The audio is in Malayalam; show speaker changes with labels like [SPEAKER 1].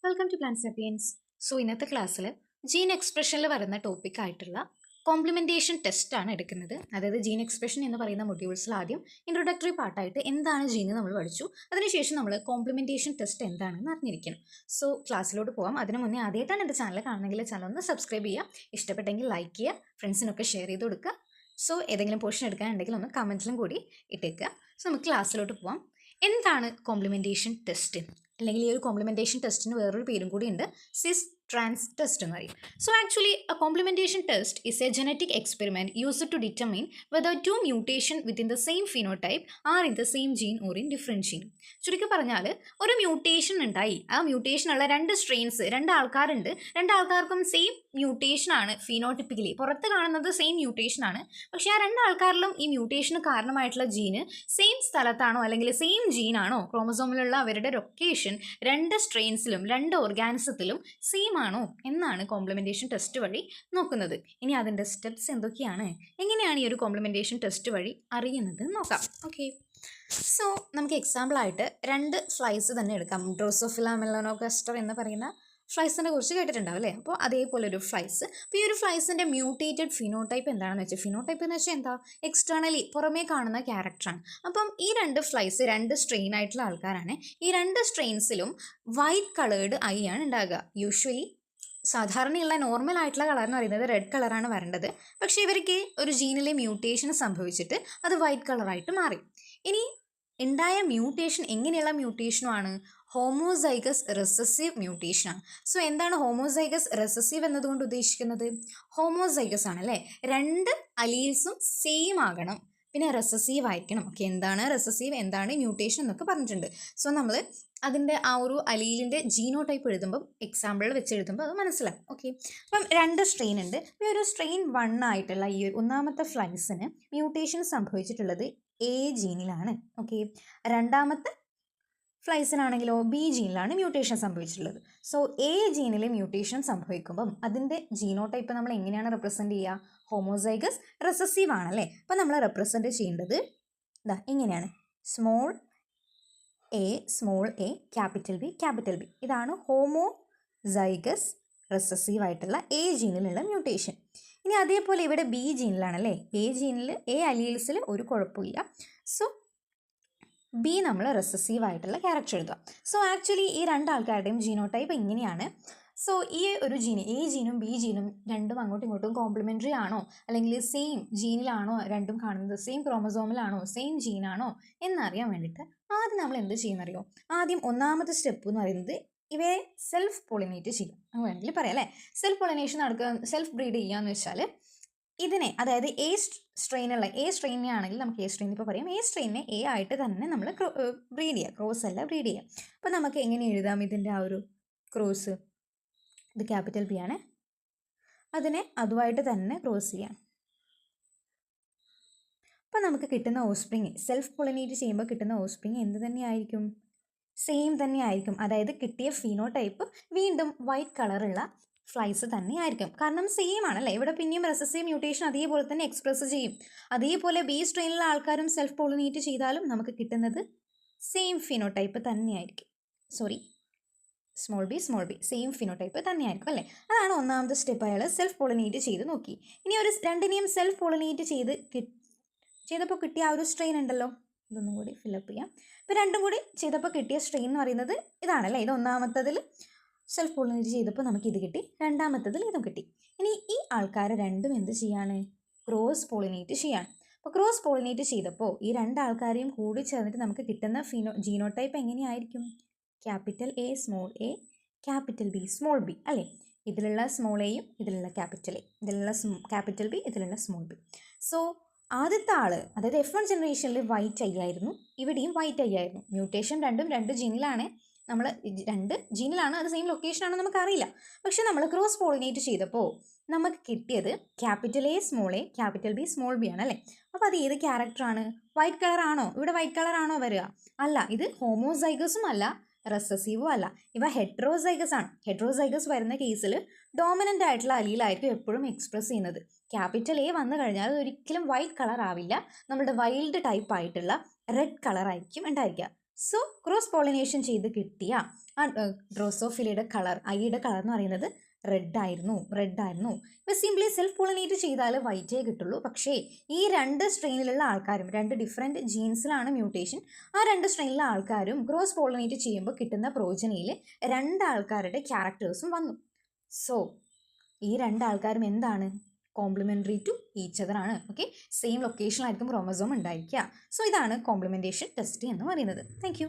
[SPEAKER 1] Welcome to plan സപ്പിയൻസ്. ഇന്നത്തെ ക്ലാസ്സിൽ ജീൻ എക്സ്പ്രഷനിൽ വരുന്ന ടോപ്പിക് ആയിട്ടുള്ള കോംപ്ലിമെൻറ്റേഷൻ ടെസ്റ്റ് ആണ് എടുക്കുന്നത്. അതായത് ജീൻ എക്സ്പ്രഷൻ എന്ന് പറയുന്ന മൊഡ്യൂൾസിൽ ആദ്യം ഇൻട്രൊഡക്ടറി പാർട്ടായിട്ട് എന്താണ് ജീൻ എന്ന് നമ്മൾ പഠിച്ചു. അതിനുശേഷം നമ്മൾ കോംപ്ലിമെൻറ്റേഷൻ ടെസ്റ്റ് എന്താണെന്ന് അറിഞ്ഞിരിക്കണം. ക്ലാസ്സിലോട്ട് പോകാം. അതിന് മുന്നേ ആദ്യമായിട്ടാണ് എൻ്റെ ചാനൽ കാണുന്നെങ്കിൽ ചാനൽ ഒന്ന് സബ്സ്ക്രൈബ് ചെയ്യുക, ഇഷ്ടപ്പെട്ടെങ്കിൽ ലൈക്ക് ചെയ്യുക, ഫ്രണ്ട്സിനൊക്കെ ഷെയർ ചെയ്ത് കൊടുക്കുക. ഏതെങ്കിലും പോർഷൻ എടുക്കാനുണ്ടെങ്കിൽ ഒന്ന് കമൻറ്റിലും കൂടി ഇട്ടേക്കുക. നമുക്ക് ക്ലാസ്സിലോട്ട് പോകാം. എന്താണ് കോംപ്ലിമെൻറ്റേഷൻ ടെസ്റ്റ്? അല്ലെങ്കിൽ ഈ ഒരു കോംപ്ലിമെൻറ്റേഷൻ ടെസ്റ്റിന് വേറൊരു പേരും കൂടി ഉണ്ട്, സിസ് ട്രാൻസ് ടെസ്റ്റ് എന്ന് പറയും. Actually a complementation test is a genetic experiment used to determine whether two mutations within the same phenotype are in the same gene or in different gene. ചുരുക്കി പറഞ്ഞാൽ ഒരു മ്യൂട്ടേഷൻ ഉണ്ടായി, ആ മ്യൂട്ടേഷനുള്ള രണ്ട് സ്ട്രെയിൻസ്, രണ്ട് ആൾക്കാരുണ്ട്, രണ്ടാൾക്കാർക്കും സെയിം മ്യൂട്ടേഷൻ ആണ്. ഫീനോട്ടിപ്പിക്കലി പുറത്ത് കാണുന്നത് സെയിം മ്യൂട്ടേഷൻ ആണ്, പക്ഷേ ആ രണ്ടാൾക്കാരിലും ഈ മ്യൂട്ടേഷന് കാരണമായിട്ടുള്ള ജീന് സെയിം സ്ഥലത്താണോ അല്ലെങ്കിൽ സെയിം ജീനാണോ, ക്രോമസോമിലുള്ള അവരുടെ ലൊക്കേഷൻ രണ്ട് സ്ട്രെയിൻസിലും രണ്ട് ഓർഗാനിസത്തിലും സെയിം ആണോ എന്നാണ് കോംപ്ലിമെൻറ്റേഷൻ ടെസ്റ്റ് വഴി നോക്കുന്നത്. ഇനി അതിൻ്റെ സ്റ്റെപ്സ് എന്തൊക്കെയാണ്, എങ്ങനെയാണ് ഈ ഒരു കോംപ്ലിമെൻറ്റേഷൻ ടെസ്റ്റ് വഴി അറിയുന്നത് നോക്കാം. ഓക്കെ, നമുക്ക് എക്സാമ്പിളായിട്ട് രണ്ട് ഫ്ലൈസ് തന്നെ എടുക്കാം. ഡ്രോസോഫില മെലനോഗാസ്റ്റർ എന്ന് പറയുന്ന ഫ്ലൈസിനെ കുറിച്ച് കേട്ടിട്ടുണ്ടാവും അല്ലേ? അപ്പോൾ അതേപോലെ ഒരു ഫ്ലൈസ്. അപ്പോൾ ഈ ഒരു ഫ്ലൈസിൻ്റെ മ്യൂട്ടേറ്റഡ് ഫിനോടൈപ്പ് എന്താണെന്ന് വെച്ചാൽ, ഫിനോടൈപ്പ് എന്ന് വെച്ചാൽ എന്താ, എക്സ്റ്റേണലി പുറമേ കാണുന്ന ക്യാരക്ടറാണ്. അപ്പം ഈ രണ്ട് ഫ്ലൈസ് രണ്ട് സ്ട്രെയിൻ ആയിട്ടുള്ള ആൾക്കാരാണ്. ഈ രണ്ട് സ്ട്രെയിൻസിലും വൈറ്റ് കളേർഡ് ഐ ആണ് ഉണ്ടാകുക. യൂഷ്വലി സാധാരണയുള്ള നോർമൽ ആയിട്ടുള്ള കളർ എന്ന് പറയുന്നത് റെഡ് കളറാണ് വരേണ്ടത്, പക്ഷേ ഇവർക്ക് ഒരു ജീനിലെ മ്യൂട്ടേഷൻ സംഭവിച്ചിട്ട് അത് വൈറ്റ് കളറായിട്ട് മാറി. ഇനി ഉണ്ടായ മ്യൂട്ടേഷൻ എങ്ങനെയുള്ള മ്യൂട്ടേഷനുമാണ്? Homozygous recessive മ്യൂട്ടേഷനാണ്. എന്താണ് ഹോമോസൈഗസ് റെസസീവ് എന്നതുകൊണ്ട് ഉദ്ദേശിക്കുന്നത്? ഹോമോസൈഗസ് ആണല്ലേ, രണ്ട് അലീൽസും സെയിം ആകണം, പിന്നെ റെസസീവ് ആയിരിക്കണം. ഓക്കെ, എന്താണ് റെസസീവ്, എന്താണ് മ്യൂട്ടേഷൻ എന്നൊക്കെ പറഞ്ഞിട്ടുണ്ട്. നമ്മൾ അതിൻ്റെ ആ ഒരു അലീലിൻ്റെ ജീനോ ടൈപ്പ് എഴുതുമ്പോൾ, എക്സാമ്പിളിൽ വെച്ച് എഴുതുമ്പോൾ അത് മനസ്സിലാവും. ഓക്കെ, അപ്പം രണ്ട് സ്ട്രെയിൻ ഉണ്ട്. ഈ ഒരു സ്ട്രെയിൻ 1 ആയിട്ടുള്ള ഈ ഒന്നാമത്തെ ഫ്ലൈസിന് മ്യൂട്ടേഷൻ സംഭവിച്ചിട്ടുള്ളത് എ ജീനിലാണ്. ഓക്കെ, രണ്ടാമത്തെ ഫ്ലൈസിനാണെങ്കിലോ ബി ജീനിലാണ് മ്യൂട്ടേഷൻ സംഭവിച്ചിട്ടുള്ളത്. എ ജീനിൽ മ്യൂട്ടേഷൻ സംഭവിക്കുമ്പം അതിൻ്റെ ജീനോ ടൈപ്പ് നമ്മൾ എങ്ങനെയാണ് റെപ്രസെൻറ്റ് ചെയ്യുക? ഹോമോസൈഗസ് റെസസീവ് ആണല്ലേ. അപ്പം നമ്മൾ റെപ്രസെൻറ്റ് ചെയ്യേണ്ടത് ഇതാ ഇങ്ങനെയാണ്: small A capital B capital B. ഇതാണ് ഹോമോസൈഗസ് റെസസീവ് ആയിട്ടുള്ള എ ജീനിലുള്ള മ്യൂട്ടേഷൻ. ഇനി അതേപോലെ ഇവിടെ ബി ജീനിലാണല്ലേ, എ അലീൽസിൽ ഒരു കുഴപ്പമില്ല. ബി നമ്മൾ റെസസീവ് ആയിട്ടുള്ള ക്യാരക്ടർ എഴുതുക. ആക്ച്വലി ഈ രണ്ടാൾക്കാരുടെയും ജീനോടൈപ്പ് ഇങ്ങനെയാണ്. ഈ ഒരു ജീന്, എ ജീനും ബി ജീനും രണ്ടും അങ്ങോട്ടും ഇങ്ങോട്ടും കോംപ്ലിമെൻ്ററി ആണോ അല്ലെങ്കിൽ സെയിം ജീനിലാണോ രണ്ടും കാണുന്നത്, സെയിം ക്രോമസോമിലാണോ, സെയിം ജീനാണോ എന്നറിയാൻ വേണ്ടിയിട്ട് ആദ്യം നമ്മൾ എന്ത് ചെയ്യുന്നറിയോ? ആദ്യം ഒന്നാമത്തെ സ്റ്റെപ്പ് എന്ന് പറയുന്നത് ഇവയെ സെൽഫ് പോളിനേറ്റ് ചെയ്യുക എന്ന് വേണമെങ്കിൽ പറയാം അല്ലേ. സെൽഫ് പോളിനേഷൻ നടക്കുക, സെൽഫ് ബ്രീഡ് ചെയ്യുക എന്ന് വെച്ചാൽ ഇതിനെ, അതായത് എ സ്ട്രെയിനെ ആണെങ്കിൽ നമുക്ക് എ സ്ട്രെയിൻ ഇപ്പോൾ പറയാം, എ സ്ട്രെയിനെ എ ആയിട്ട് തന്നെ നമ്മൾ ബ്രീഡ് ചെയ്യുക, ക്രോസ് അല്ല ബ്രീഡ് ചെയ്യുക. അപ്പോൾ നമുക്ക് എങ്ങനെ എഴുതാം ഇതിൻ്റെ ആ ഒരു ക്രോസ്? ഇത് ക്യാപിറ്റൽ ബി ആണ്, അതിനെ അതുമായിട്ട് തന്നെ ക്രോസ് ചെയ്യാം. അപ്പോൾ നമുക്ക് കിട്ടുന്ന ഓസ്പ്രിങ്, സെൽഫ് പോളിനേറ്റ് ചെയ്യുമ്പോൾ കിട്ടുന്ന ഓസ്പ്രിങ് എന്ത് തന്നെയായിരിക്കും? സെയിം തന്നെ ആയിരിക്കും. അതായത് കിട്ടിയ ഫീനോടൈപ്പ് വീണ്ടും വൈറ്റ് കളറുള്ള ഫ്ലൈസ് തന്നെ ആയിരിക്കും, കാരണം സെയിം ആണല്ലേ. ഇവിടെ പിന്നെയും റെസസീവ് മ്യൂട്ടേഷൻ അതേപോലെ തന്നെ എക്സ്പ്രസ് ചെയ്യും. അതേപോലെ ബി സ്ട്രെയിനിലുള്ള ആൾക്കാരും സെൽഫ് പോളിനേറ്റ് ചെയ്താലും നമുക്ക് കിട്ടുന്നത് സെയിം ഫിനോടൈപ്പ് തന്നെയായിരിക്കും. സ്മോൾ ബി സെയിം ഫിനോടൈപ്പ് തന്നെയായിരിക്കും അല്ലേ. അതാണ് ഒന്നാമത്തെ സ്റ്റെപ്പ്. അയാൾ സെൽഫ് പോളിനേറ്റ് ചെയ്ത് നോക്കി. ഇനി ഒരു രണ്ടിനെയും സെൽഫ് പോളിനേറ്റ് ചെയ്തപ്പോൾ കിട്ടിയ ആ ഒരു സ്ട്രെയിൻ ഉണ്ടല്ലോ, ഇതൊന്നും കൂടി ഫില്ലപ്പ് ചെയ്യാം. ഇപ്പോൾ രണ്ടും കൂടി ചെയ്തപ്പോൾ കിട്ടിയ സ്ട്രെയിൻ എന്ന് പറയുന്നത് ഇതാണല്ലേ. ഇത് ഒന്നാമത്തതിൽ സെൽഫ് പോളിനേറ്റ് ചെയ്തപ്പോൾ നമുക്ക് ഇത് കിട്ടി, രണ്ടാമത്തതിൽ ഇതും കിട്ടി. ഇനി ഈ ആൾക്കാർ രണ്ടും എന്ത് ചെയ്യാണ്? ക്രോസ് പോളിനേറ്റ് ചെയ്യാണ്. അപ്പോൾ ക്രോസ് പോളിനേറ്റ് ചെയ്തപ്പോൾ ഈ രണ്ടാൾക്കാരെയും കൂടി ചേർന്നിട്ട് നമുക്ക് കിട്ടുന്ന ജീനോടൈപ്പ് എങ്ങനെയായിരിക്കും? Capital A capital B small B അല്ലേ. ഇതിലുള്ള സ്മോൾ എയും ഇതിലുള്ള ക്യാപിറ്റൽ എ, ഇതിലുള്ള ക്യാപിറ്റൽ ബി, ഇതിലുള്ള സ്മോൾ ബി. ആദ്യത്തെ ആൾ, അതായത് F1 ജനറേഷനിൽ വൈറ്റ് ഐ ആയിരുന്നു, ഇവിടെയും വൈറ്റ് ഐ ആയിരുന്നു. മ്യൂട്ടേഷൻ രണ്ടും രണ്ട് ജീനിലാണ്, നമ്മൾ രണ്ട് ജീനിലാണ്, അത് സെയിം ലൊക്കേഷനാണോ നമുക്കറിയില്ല. പക്ഷെ നമ്മൾ ക്രോസ് പോളിനേറ്റ് ചെയ്തപ്പോൾ നമുക്ക് കിട്ടിയത് capital A capital B small B ആണ് അല്ലേ. അപ്പോൾ അത് ഏത് ക്യാരക്ടറാണ്? വൈറ്റ് കളർ ആണോ? ഇവിടെ വൈറ്റ് കളർ ആണോ വരിക? അല്ല, ഇത് ഹോമോസൈഗസും അല്ല റെസസീവും അല്ല, ഇവ ഹെട്രോസൈഗസ് ആണ്. ഹെട്രോസൈഗസ് വരുന്ന കേസിൽ ഡോമിനൻ്റ് ആയിട്ടുള്ള അലീലായിരിക്കും എപ്പോഴും എക്സ്പ്രസ് ചെയ്യുന്നത്. ക്യാപിറ്റൽ എ വന്നു കഴിഞ്ഞാൽ അത് ഒരിക്കലും വൈറ്റ് കളർ ആവില്ല, നമ്മുടെ വൈൽഡ് ടൈപ്പ് ആയിട്ടുള്ള റെഡ് കളർ ആയിരിക്കും ഉണ്ടായിരിക്കുക. സോ ക്രോസ് പോളിനേഷൻ ചെയ്ത് കിട്ടിയ ആ ഡ്രോസോഫിലയുടെ കളർ, ഐയുടെ കളർ എന്ന് പറയുന്നത് റെഡ് ആയിരുന്നു. ഇപ്പോൾ സിംപ്ലി സെൽഫ് പോളിനേറ്റ് ചെയ്താൽ വൈറ്റേ കിട്ടുള്ളൂ. പക്ഷേ ഈ രണ്ട് സ്ട്രെയിനിലുള്ള ആൾക്കാരും, രണ്ട് ഡിഫറെൻറ്റ് ജീൻസിലാണ് മ്യൂട്ടേഷൻ, ആ രണ്ട് സ്ട്രെയിനിലുള്ള ആൾക്കാരും ക്രോസ് പോളിനേറ്റ് ചെയ്യുമ്പോൾ കിട്ടുന്ന പ്രോജനിയിൽ രണ്ട് ആൾക്കാരുടെ ക്യാരക്ടേഴ്സും വന്നു. സോ ഈ രണ്ട് ആൾക്കാരും എന്താണ്? കോംപ്ലിമെൻ്ററി ടു ഈച്ച് അതർ ആണ്. ഓക്കെ, സെയിം ലൊക്കേഷനിലായിരിക്കും ക്രോമസോം ഉണ്ടായിരിക്കുക. സോ ഇതാണ് കോംപ്ലിമെൻറ്റേഷൻ ടെസ്റ്റ് എന്ന് പറയുന്നത്. താങ്ക്